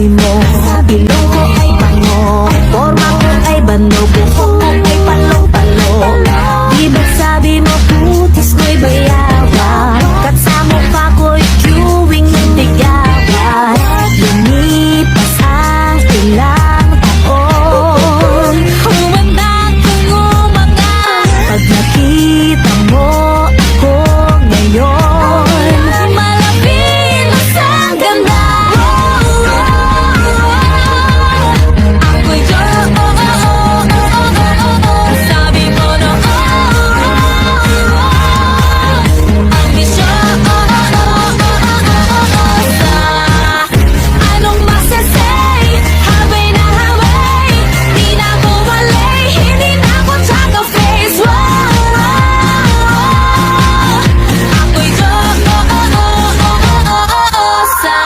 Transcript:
kulay mo. Ilong ko ay bango, forma ko ay bando, buhok ko ay palong-palo. Di ba't sabi mo putis ko'y bayawan, kat sa mukha ko'y chewing ng tigawan. Lumipas ang ilang taon, humanda kong umangat pag nakita mo ako ngayon. Malapinas ang ganda, ako'y sabi mo no, ambisyon. Anong masasay, habay na habay, di na ako walay, hindi na ako tsaka face. Ako'y Diyosa.